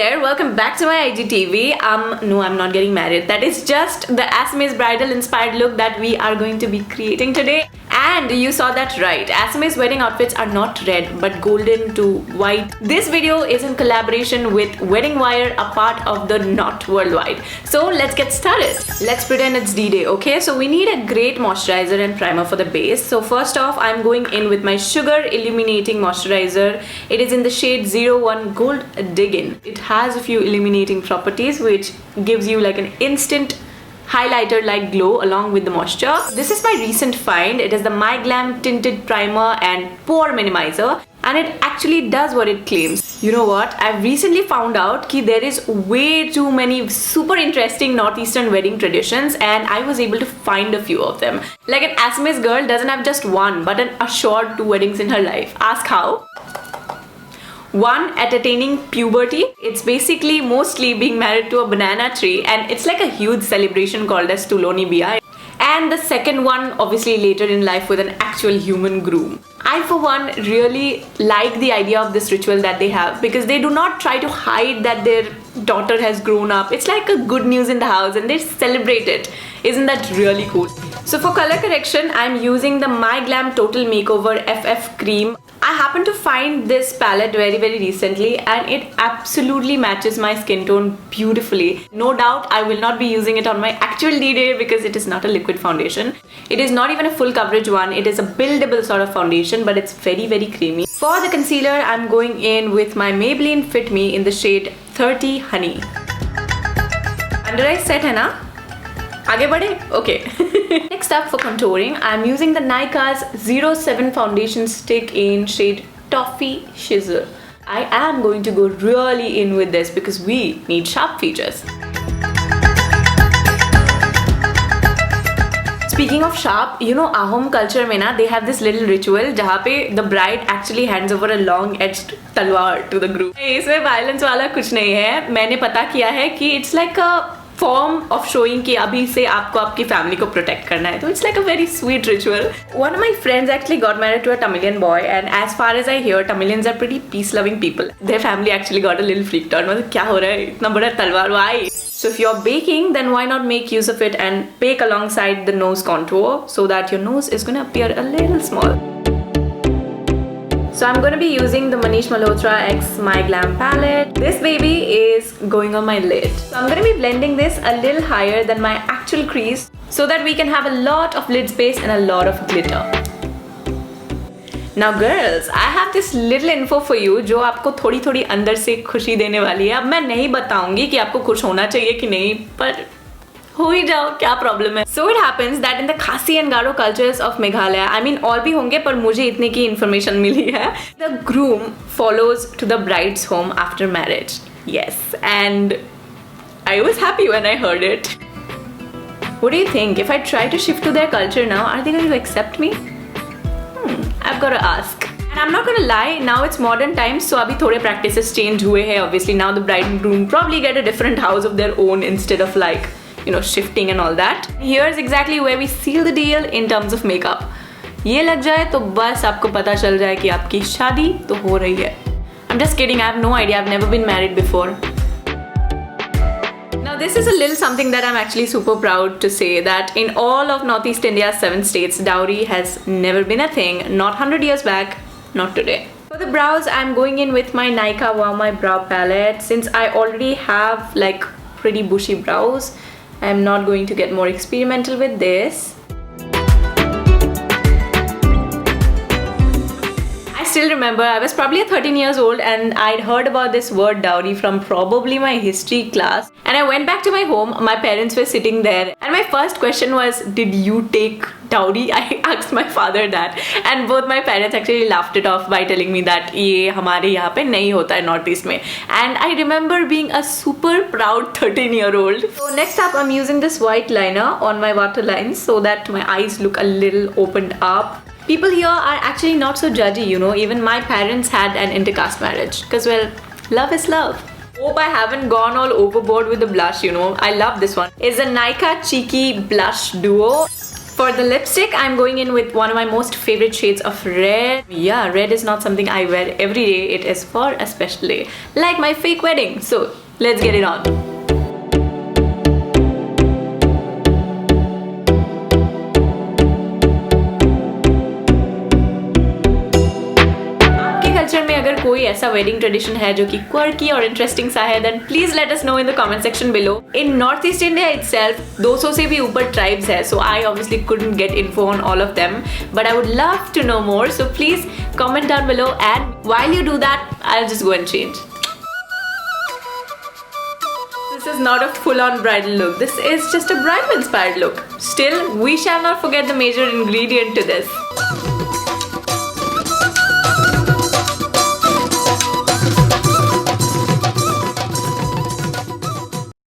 there, welcome back to my IGTV. No, I'm not getting married. That is just the Assamese bridal inspired look that we are going to be creating today. And you saw that right. Assamese wedding outfits are not red but golden to white. This video is in collaboration with Wedding Wire, a part of the Knot Worldwide. So let's get started. Let's pretend it's D-Day, okay? So we need a great moisturizer and primer for the base. So first off, I'm going in with my Sugar Illuminating Moisturizer. It is in the shade 01 Gold Dig-In. It has a few illuminating properties which gives you like an instant highlighter like glow along with the moisture. This is my recent find. It is the My Glam Tinted Primer and Pore Minimizer, and it actually does what it claims. You know what? I've recently found out that there is way too many super interesting Northeastern wedding traditions, and I was able to find a few of them. Like an Assamese girl doesn't have just one but an assured 2 weddings in her life. Ask how? 1, at attaining puberty. It's basically mostly being married to a banana tree, and it's like a huge celebration called as Tuloni Biya. And the second one, obviously later in life with an actual human groom. I for one really like the idea of this ritual that they have, because they do not try to hide that their daughter has grown up. It's like a good news in the house and they celebrate it. Isn't that really cool? So for color correction, I'm using the My Glam Total Makeover FF Cream. I happened to find this palette very recently, and it absolutely matches my skin tone beautifully. No doubt I will not be using it on my actual D-Day because it is not a liquid foundation. It is not even a full coverage one. It is a buildable sort of foundation, but it's very creamy. For the concealer, I'm going in with my Maybelline Fit Me in the shade 30 Honey. Under eye set hai na? Aage badhe? Okay. Next up for contouring, I'm using the Nykaa's 07 foundation stick in shade Toffee Shizzle. I am going to go really in with this because we need sharp features. Speaking of sharp, you know Ahom culture mein na, they have this little ritual jahan pe the bride actually hands over a long edged talwar to the groom. इसमें violence वाला कुछ नहीं है. मैंने पता किया है कि it's like a form of showing कि अभी से आपको आपकी family को protect करना है. So it's like a very sweet ritual. One of my friends actually got married to a Tamilian boy, and as far as I hear, Tamilians are pretty peace-loving people. Their family actually got a little freaked out. मतलब क्या हो रहा है? इतना बड़ा तलवार, why? So if you're baking, then why not make use of it and bake alongside the nose contour so that your nose is going to appear a little small. So I'm going to be using the Manish Malhotra X My Glam palette. This baby is going on my lid. So I'm going to be blending this a little higher than my actual crease so that we can have a lot of lid space and a lot of glitter. Now girls, I have this little info for you जो आपको थोड़ी अंदर से खुशी देने वाली है. अब मैं नहीं बताऊंगी कि आपको खुश होना चाहिए कि नहीं, पर हो ही जाओ, क्या प्रॉब्लम है. So it happens that in the Khasi and Garo cultures of Meghalaya, I mean और भी होंगे पर मुझे इतने की information मिली है, the groom follows to the bride's home after marriage. Yes, and I was happy when I heard it. What do you think? If I try to shift to their culture now, are they going to accept me? I've got to ask. And I'm not gonna lie, now it's modern times, so abhi thode practices change हुए हैं. Obviously now the bride and groom probably get a different house of their own instead of like, you know, shifting and all that. Here's exactly where we seal the deal in terms of makeup. ये लग जाए तो बस आपको पता चल जाए कि आपकी शादी तो हो रही है. I'm just kidding, I have no idea, I've never been married before. Now this is a little something that I'm actually super proud to say, that in all of Northeast India's 7 states, dowry has never been a thing. Not 100 years back, not today. For the brows, I'm going in with my Nykaa Wow My Brow palette. Since I already have like pretty bushy brows, I'm not going to get more experimental with this. I still remember I was probably 13 years old and I'd heard about this word dowry from probably my history class, and I went back to my home. My parents were sitting there and my first question was, did you take dowry? I asked my father that, and both my parents actually laughed it off by telling me that ये हमारे यहाँ पे नहीं होता है Northeast में. And I remember being a super proud 13-year-old. So next up, I'm using this white liner on my waterline so that my eyes look a little opened up. People here are actually not so judgy, you know. Even my parents had an intercaste marriage because, well, love is love. Hope I haven't gone all overboard with the blush, you know. I love this one. It's a Nykaa Cheeky Blush Duo. For the lipstick, I'm going in with one of my most favorite shades of red. Yeah, red is not something I wear every day. It is for a special day, like my fake wedding. So let's get it on. Culture में अगर कोई ऐसा wedding tradition है जो कि quirky और interesting सा है, then please let us know in the comment section below. In North East India itself, 200 से भी ऊपर tribes है, so I obviously couldn't get info on all of them, but I would love to know more. So please comment down below, and while you do that, I'll just go and change. This is not a full-on bridal look. This is just a bridal-inspired look. Still, we shall not forget the major ingredient to this.